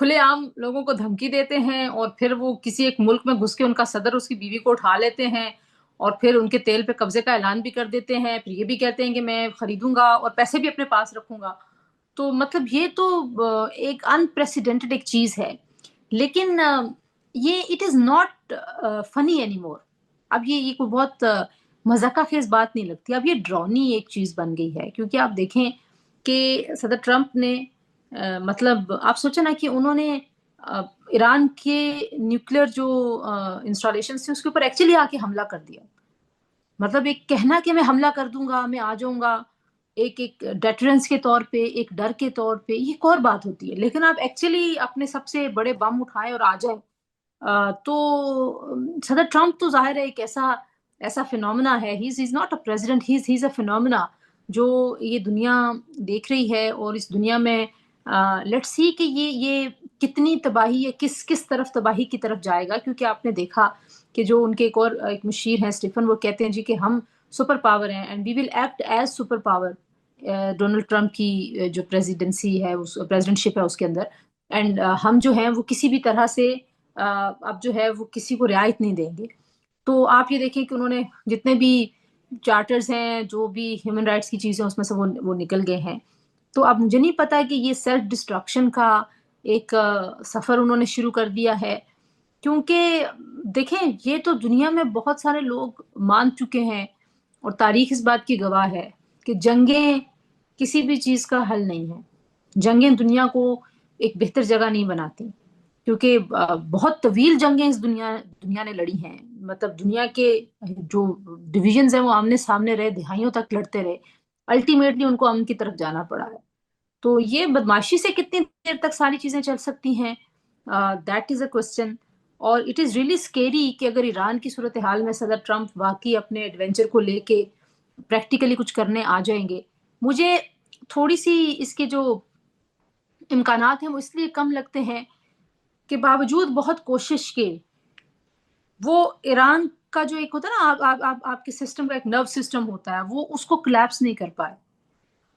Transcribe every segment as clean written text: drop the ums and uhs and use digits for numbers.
کھلے عام لوگوں کو دھمکی دیتے ہیں، اور پھر وہ کسی ایک ملک میں گھس کے ان کا صدر اس کی بیوی کو اٹھا لیتے ہیں، اور پھر ان کے تیل پہ قبضے کا اعلان بھی کر دیتے ہیں، پھر یہ بھی کہتے ہیں کہ میں خریدوں گا اور پیسے بھی اپنے پاس رکھوں گا. تو مطلب یہ تو ایک انپریسیڈنٹڈ ایک چیز ہے. لیکن یہ اٹ از ناٹ فنی اینی مور. اب یہ کوئی بہت مذاقہ خیز بات نہیں لگتی. اب یہ ڈرونی ایک چیز بن گئی ہے، کیونکہ آپ دیکھیں کہ صدر ٹرمپ نے مطلب آپ سوچیں نا کہ انہوں نے ایران کے نیوکلیر جو انسٹالیشن تھے اس کے اوپر ایکچولی آ کے حملہ کر دیا. مطلب ایک کہنا کہ میں حملہ کر دوں گا، میں آ جاؤں گا، ایک ڈیٹرنس کے طور پہ، ایک ڈر کے طور پہ، یہ ایک اور بات ہوتی ہے. لیکن آپ ایکچولی اپنے سب سے بڑے بم اٹھائیں اور آ جائیں، تو صدر ٹرمپ تو ظاہر ہے ایک ایسا فینومنا ہے. He is not a president, he is a phenomena جو یہ دنیا دیکھ رہی ہے. اور اس دنیا میں لیٹ سی کہ یہ کتنی تباہی ہے، کس طرف تباہی کی طرف جائے گا. کیونکہ آپ نے دیکھا کہ جو ان کے ایک مشیر ہیں اسٹیفن، وہ کہتے ہیں جی کہ ہم سپر پاور ہیں and we will act as super power. Donald Trump کی جو پریزیڈنسی ہے، پریزیڈنٹ شپ ہے اس کے اندر، اینڈ ہم جو ہیں وہ کسی بھی طرح سے اب جو ہے وہ کسی کو رعایت نہیں دیں گے. تو آپ یہ دیکھیں کہ انہوں نے جتنے بھی چارٹرز ہیں، جو بھی ہیومن رائٹس کی چیزیں اس میں سے وہ نکل گئے ہیں. تو اب مجھے نہیں پتا کہ یہ سیلف ڈسٹرکشن کا ایک سفر انہوں نے شروع کر دیا ہے. کیونکہ دیکھیں یہ تو دنیا میں بہت سارے لوگ مان چکے ہیں، اور تاریخ اس بات کی گواہ ہے کہ جنگیں کسی بھی چیز کا حل نہیں ہے. جنگیں دنیا کو ایک بہتر جگہ نہیں بناتی، کیونکہ بہت طویل جنگیں اس دنیا نے لڑی ہیں. مطلب دنیا کے جو ڈویژنز ہیں وہ آمنے سامنے رہے، دہائیوں تک لڑتے رہے، الٹیمیٹلی ان کو امن کی طرف جانا پڑا ہے. تو یہ بدماشی سے کتنی دیر تک ساری چیزیں چل سکتی ہیں، دیٹ از اے کوشچن. اور اٹ از ریئلی اسکیری کہ اگر ایران کی صورتحال میں صدر ٹرمپ واقعی اپنے ایڈونچر کو لے کے پریکٹیکلی کچھ کرنے آ جائیں گے. مجھے تھوڑی سی اس کے جو امکانات ہیں وہ اس لیے کم لگتے ہیں کہ باوجود بہت کوشش کے وہ ایران کا جو ایک ہوتا ہے نا، آپ کے سسٹم کا ایک نرو سسٹم ہوتا ہے، وہ اس کو کلیپس نہیں کر پائے.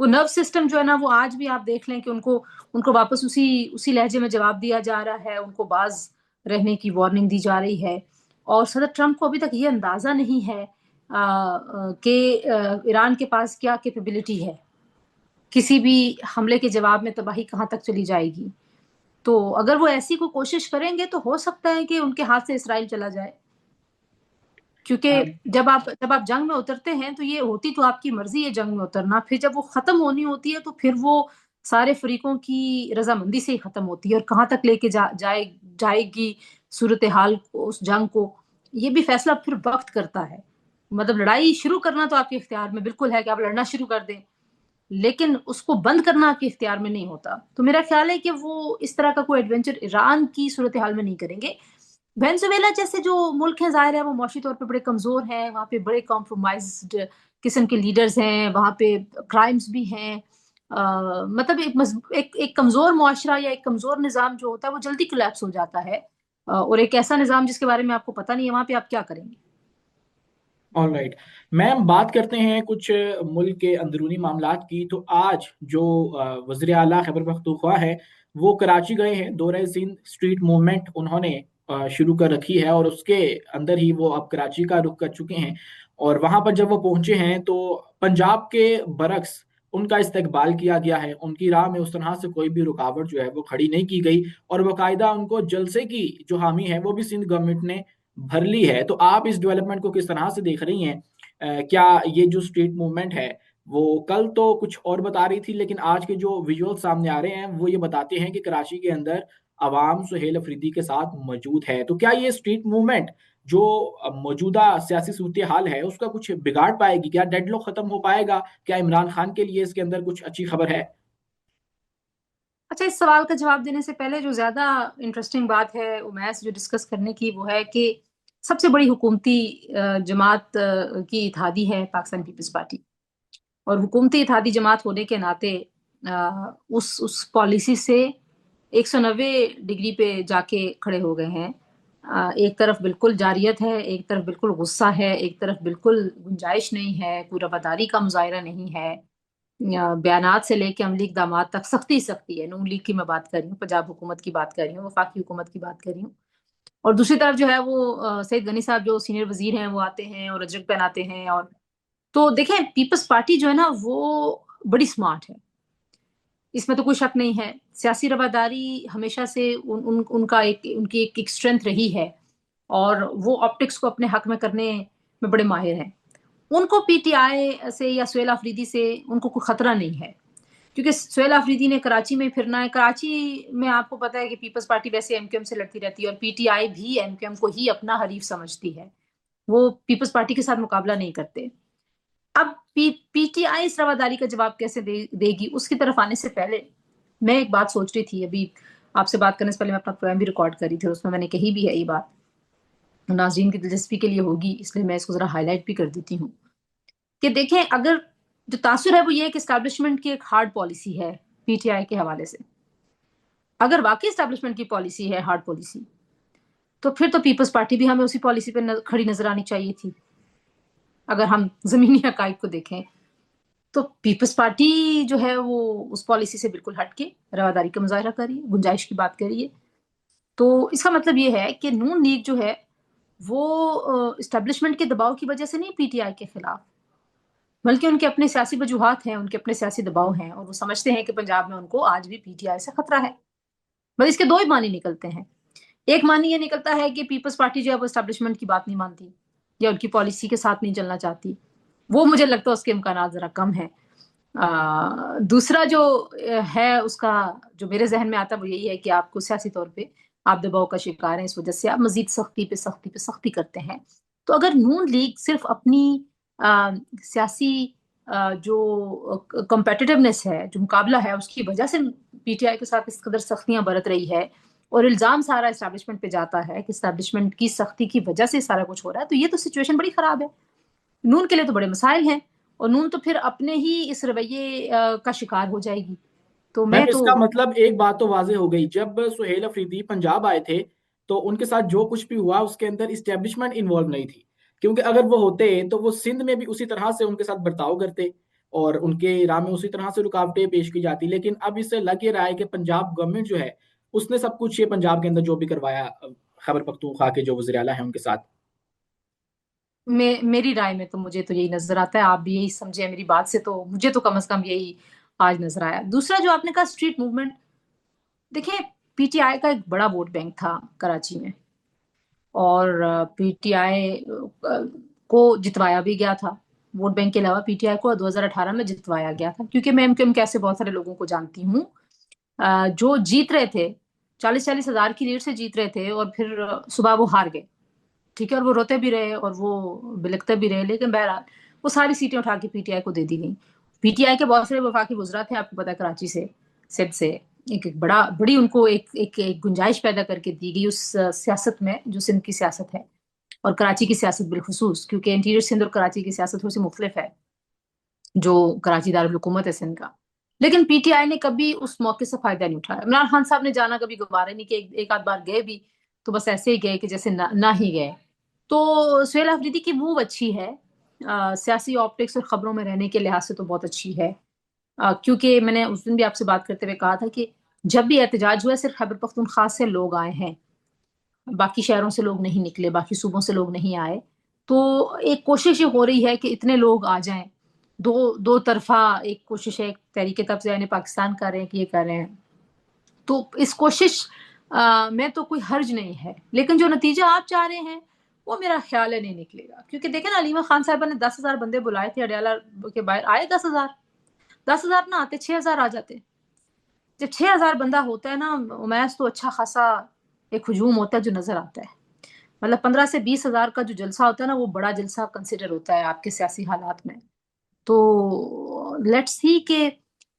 وہ نرو سسٹم جو ہے نا، وہ آج بھی آپ دیکھ لیں کہ ان کو واپس اسی لہجے میں جواب دیا جا رہا ہے، ان کو باز رہنے کی وارننگ دی جا رہی ہے. اور صدر ٹرمپ کو ابھی تک یہ اندازہ نہیں ہے کہ ایران کے پاس کیا کیپیبلٹی ہے، کسی بھی حملے کے جواب میں تباہی کہاں تک چلی جائے گی. تو اگر وہ ایسی کوئی کوشش کریں گے تو ہو سکتا ہے کہ ان کے ہاتھ سے اسرائیل چلا جائے. کیونکہ جب آپ جنگ میں اترتے ہیں تو یہ ہوتی تو آپ کی مرضی ہے جنگ میں اترنا، پھر جب وہ ختم ہونی ہوتی ہے تو پھر وہ سارے فریقوں کی رضامندی سے ہی ختم ہوتی ہے. اور کہاں تک لے کے جائے گی صورتحال کو، اس جنگ کو، یہ بھی فیصلہ پھر وقت کرتا ہے. مطلب لڑائی شروع کرنا تو آپ کے اختیار میں بالکل ہے کہ آپ لڑنا شروع کر دیں، لیکن اس کو بند کرنا آپ کے اختیار میں نہیں ہوتا. تو میرا خیال ہے کہ وہ اس طرح کا کوئی ایڈونچر ایران کی صورتحال میں نہیں کریں گے. وینزویلا جیسے جو ملک ہیں، ظاہر ہے وہ معاشی طور پہ بڑے کمزور ہیں، وہاں پہ بڑے کمپرومائزڈ قسم کے لیڈرز ہیں، وہاں پہ کرائمز بھی ہیں. مطلب ایک کمزور معاشرہ یا ایک کمزور نظام جو ہوتا ہے وہ جلدی کولیپس ہو جاتا ہے. اور ایک ایسا نظام جس کے بارے میں آپ کو پتہ نہیں ہے، وہاں پہ آپ کیا کریں گے؟ All right. میم، بات کرتے ہیں کچھ ملک کے اندرونی معاملات کی. تو آج جو وزیر اعلیٰ خیبر پختونخوا ہے وہ کراچی گئے ہیں. دورہ سندھ اسٹریٹ موومنٹ انہوں نے شروع کر رکھی ہے، اور اس کے اندر ہی وہ اب کراچی کا رخ کر چکے ہیں. اور وہاں پر جب وہ پہنچے ہیں تو پنجاب کے برعکس ان کا استقبال کیا گیا ہے. ان کی راہ میں اس طرح سے کوئی بھی رکاوٹ جو ہے وہ کھڑی نہیں کی گئی، اور باقاعدہ ان کو جلسے کی جو حامی ہے وہ بھی سندھ گورنمنٹ نے بھر لی ہے. تو آپ اس ڈیولپمنٹ کو کس طرح سے دیکھ رہی ہیں؟ کیا یہ جو اسٹریٹ موومنٹ ہے وہ کل تو کچھ اور بتا رہی تھی، لیکن آج کے جو ویژول سامنے آ رہے ہیں وہ یہ بتاتے ہیں کہ کراچی کے اندر عوام سہیل افریدی کے ساتھ موجود ہے. تو کیا یہ اسٹریٹ موومنٹ جو موجودہ سیاسی صورتحال ہے اس کا کچھ بگاڑ پائے گی؟ کیا ڈیڈ لاک ختم ہو پائے گا؟ کیا عمران خان کے لیے اس کے اندر کچھ اچھی خبر ہے؟ اچھا، اس سوال کا جواب دینے سے پہلے جو زیادہ انٹرسٹنگ بات ہے امیس جو ڈسکس کرنے کی، وہ ہے کہ سب سے بڑی حکومتی جماعت کی اتحادی ہے پاکستان پیپلز پارٹی. اور حکومتی اتحادی جماعت ہونے کے ناطے اس پالیسی سے 190 ڈگری پہ جا کے کھڑے ہو گئے ہیں. ایک طرف بالکل جاریت ہے، ایک طرف بالکل غصہ ہے، ایک طرف بالکل گنجائش نہیں ہے، کوئی رواداری کا مظاہرہ نہیں ہے. بیانات سے لے کے عملی اقدامات تک سختی سختی ہے. نون لیگ کی میں بات کر رہی ہوں، پنجاب حکومت کی بات کر رہی ہوں، وفاقی حکومت کی بات کر رہی ہوں. اور دوسری طرف جو ہے وہ سید غنی صاحب جو سینئر وزیر ہیں وہ آتے ہیں اور اجرک پہناتے ہیں. اور تو دیکھیں پیپلز پارٹی جو ہے نا وہ بڑی سمارٹ ہے، اس میں تو کوئی شک نہیں ہے. سیاسی رواداری ہمیشہ سے ان کا ان کی ایک اسٹرینتھ رہی ہے، اور وہ آپٹکس کو اپنے حق میں کرنے میں بڑے ماہر ہیں. ان کو پی ٹی آئی سے یا سہیل آفریدی سے ان کو کوئی خطرہ نہیں ہے، کیونکہ سہیل آفریدی نے کراچی میں پھرنا ہے. کراچی میں آپ کو پتا ہے کہ پیپلز پارٹی ویسے ایم کیو ایم سے لڑتی رہتی ہے، اور پی ٹی آئی بھی ایم کیو ایم کو ہی اپنا حریف سمجھتی ہے، وہ پیپلز پارٹی کے ساتھ مقابلہ نہیں کرتے. اب پی ٹی آئی اس رواداری کا جواب کیسے دے گی، اس کی طرف آنے سے پہلے میں ایک بات سوچ رہی تھی. ابھی آپ سے بات کرنے سے پہلے میں اپنا پروگرام بھی ریکارڈ کر رہی تھی، اس میں نے کہی بھی ہے یہ بات، ناظرین کی دلچسپی کے لیے ہوگی اس لیے میں اس کو ذرا ہائی لائٹ بھی کر دیتی ہوں. کہ دیکھیں اگر جو تاثر ہے وہ یہ ہے کہ اسٹیبلشمنٹ کی ایک ہارڈ پالیسی ہے پی ٹی آئی کے حوالے سے. اگر واقعی اسٹیبلشمنٹ کی پالیسی ہے ہارڈ پالیسی، تو پھر تو پیپلز پارٹی بھی ہمیں اسی پالیسی پہ کھڑی نظر آنی چاہیے تھی. اگر ہم زمینی حقائق کو دیکھیں تو پیپلز پارٹی جو ہے وہ اس پالیسی سے بالکل ہٹ کے رواداری کا مظاہرہ کر رہی ہے، گنجائش کی بات کر رہی ہے. تو اس کا مطلب یہ ہے کہ نون لیگ جو ہے وہ اسٹیبلشمنٹ کے دباؤ کی وجہ سے نہیں پی ٹی آئی کے خلاف، بلکہ ان کے اپنے سیاسی وجوہات ہیں، ان کے اپنے سیاسی دباؤ ہیں، اور وہ سمجھتے ہیں کہ پنجاب میں ان کو آج بھی پی ٹی آئی سے خطرہ ہے. بس اس کے دو ہی معنی نکلتے ہیں. ایک معنی یہ نکلتا ہے کہ پیپلز پارٹی جو ہے وہ اسٹیبلشمنٹ کی بات نہیں مانتی یا ان کی پالیسی کے ساتھ نہیں چلنا چاہتی. وہ مجھے لگتا ہے اس کے امکانات ذرا کم ہیں. دوسرا جو ہے اس کا جو میرے ذہن میں آتا ہے وہ یہی ہے کہ آپ کو سیاسی طور پہ آپ دباؤ کا شکار ہیں، اس وجہ سے آپ مزید سختی پہ سختی پہ سختی کرتے ہیں. تو اگر نون لیگ صرف اپنی سیاسی جو کمپیٹیٹیونیس ہے، جو مقابلہ ہے، اس کی وجہ سے پی ٹی آئی کے ساتھ اس قدر سختیاں برت رہی ہے، اور الزام سارا اسٹیبلشمنٹ پہ جاتا ہے کہ اسٹیبلشمنٹ کی سختی کی وجہ سے سارا کچھ ہو رہا ہے، تو یہ تو سچویشن بڑی خراب ہے. نون کے لیے تو بڑے مسائل ہیں، اور نون تو پھر اپنے ہی اس رویے کا شکار ہو جائے گی. تو میں میم اس تو کا مطلب ایک بات تو واضح ہو گئی، جب سہیل افریدی پنجاب آئے تھے تو ان کے ساتھ جو کچھ بھی ہوا اس کے اندر اسٹیبلشمنٹ انوالو نہیں تھی، کیونکہ اگر وہ ہوتے تو وہ سندھ میں بھی اسی طرح سے ان کے ساتھ برتاؤ کرتے اور ان کے راہ میں اسی طرح سے رکاوٹیں پیش کی جاتی. لیکن اب اس سے لگ یہ رہا ہے کہ پنجاب گورنمنٹ جو ہے اس نے سب کچھ یہ پنجاب کے اندر جو بھی کروایا خیبر پختونخوا کے جو وزیر اعلیٰ ہیں ان کے ساتھ. میری رائے میں تو مجھے تو یہی نظر آتا ہے. آپ بھی یہی سمجھے میری بات سے، تو مجھے تو کم از کم یہی آج نظر آیا. دوسرا جو آپ نے کہا اسٹریٹ موومنٹ، دیکھیں پی ٹی آئی کا ایک بڑا ووٹ بینک تھا کراچی میں، اور پی ٹی آئی کو جتوایا بھی گیا تھا. ووٹ بینک کے علاوہ پی ٹی آئی کو 2018 میں جتوایا گیا تھا، کیونکہ میں ایم کیسے بہت سارے لوگوں کو جانتی ہوں جو جیت رہے تھے 40-40 ہزار کی لیڈ سے جیت رہے تھے، اور پھر صبح وہ ہار گئے. ٹھیک ہے، اور وہ روتے بھی رہے اور وہ بلکتے بھی رہے، لیکن بہرحال وہ ساری سیٹیں اٹھا کے پی ٹی آئی کو دے دی گئی. پی ٹی آئی کے بہت سارے وفاقی وزراء تھے، آپ کو پتا ہے کراچی سے سندھ سے ایک بڑی ان کو ایک گنجائش پیدا کر کے دی گئی اس سیاست میں جو سندھ کی سیاست ہے، اور کراچی کی سیاست بالخصوص، کیونکہ انٹیریئر سندھ اور کراچی کی سیاست تھوڑی سی مختلف ہے جو کراچی دارالحکومت ہے سندھ کا. لیکن پی ٹی آئی نے کبھی اس موقع سے فائدہ نہیں اٹھایا. عمران خان صاحب نے جانا کبھی گوارا نہیں کہ ایک آدھ بار گئے بھی تو بس ایسے ہی گئے کہ جیسے نہ ہی گئے. تو سہیل آفریدی کی موو اچھی ہے، سیاسی آپٹکس اور خبروں میں رہنے کے لحاظ سے تو بہت اچھی ہے. کیونکہ میں نے اس دن بھی آپ سے بات کرتے ہوئے کہا تھا کہ جب بھی احتجاج ہوا صرف خیبر پختونخوا سے لوگ آئے ہیں، باقی شہروں سے لوگ نہیں نکلے، باقی صوبوں سے لوگ نہیں آئے. تو ایک کوشش یہ ہو رہی ہے کہ اتنے لوگ آ جائیں، دو طرفہ ایک کوشش ہے. تحریک تبصرہ یعنی پاکستان کر رہے ہیں کہ یہ کر رہے ہیں، تو اس کوشش میں تو کوئی حرج نہیں ہے. لیکن جو نتیجہ آپ چاہ رہے ہیں وہ میرا خیال ہے نہیں نکلے گا، کیونکہ دیکھیں نا علیمہ خان صاحبہ نے 10,000 بندے بلائے تھے اڈیالہ کے باہر، آئے 10,000. 10,000 نہ آتے 6,000 آ جاتے. جب 6,000 بندہ ہوتا ہے نا امیس، تو اچھا خاصا ایک ہجوم ہوتا ہے جو نظر آتا ہے. مطلب 15 سے 20 ہزار کا جو جلسہ ہوتا ہے نا وہ بڑا جلسہ کنسیڈر ہوتا ہے آپ کے سیاسی حالات میں. تو لیٹس سی کہ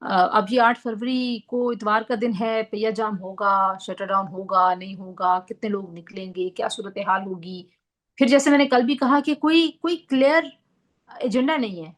اب یہ 8 فروری کو اتوار کا دن ہے، پہیا جام ہوگا، شٹر ڈاؤن ہوگا نہیں ہوگا، کتنے لوگ نکلیں گے، کیا صورتحال ہوگی. پھر جیسے میں نے کل بھی کہا کہ کوئی کلیئر ایجنڈا نہیں ہے.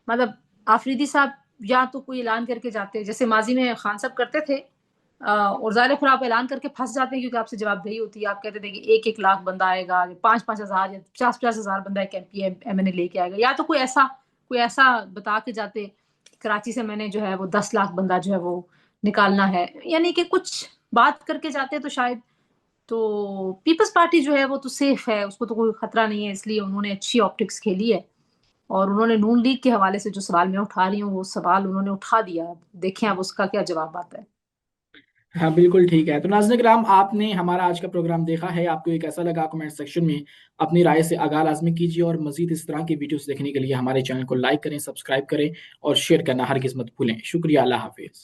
مطلب آفریدی صاحب یا تو کوئی اعلان کر کے جاتے جیسے ماضی میں خان صاحب کرتے تھے، اور ظاہر پھر آپ اعلان کر کے پھنس جاتے ہیں کیونکہ آپ سے جواب دہی ہوتی ہے. آپ کہتے تھے کہ 1-1 لاکھ بندہ آئے گا، 5-5 ہزار یا 50-50 ہزار بندہ ایک ایم پی ایم این اے لے کے آئے گا، یا تو کوئی ایسا بتا کے جاتے کراچی سے میں نے جو ہے وہ 10 لاکھ بندہ جو ہے وہ نکالنا ہے، یعنی کہ کچھ بات کر کے جاتے تو شاید، تو پیپلز پارٹی جو ہے وہ تو سیف ہے، اس کو تو کوئی خطرہ نہیں ہے، اس لیے انہوں نے اچھی آپٹکس کھیلی ہے، اور انہوں نے نون لیگ کے حوالے سے جو سوال میں اٹھا رہی ہوں وہ سوال انہوں نے اٹھا دیا، دیکھیں اب اس کا کیا جواب آتا ہے۔ ہاں بالکل ٹھیک ہے، تو ناظرین کرام، آپ نے ہمارا آج کا پروگرام دیکھا ہے، آپ کو یہ کیسا لگا کمنٹ سیکشن میں اپنی رائے سے آگاہ لازمی کیجیے، اور مزید اس طرح کی ویڈیوز دیکھنے کے لیے ہمارے چینل کو لائک کریں، سبسکرائب کریں اور شیئر کرنا ہرگز مت بھولیں۔ شکریہ، اللہ حافظ۔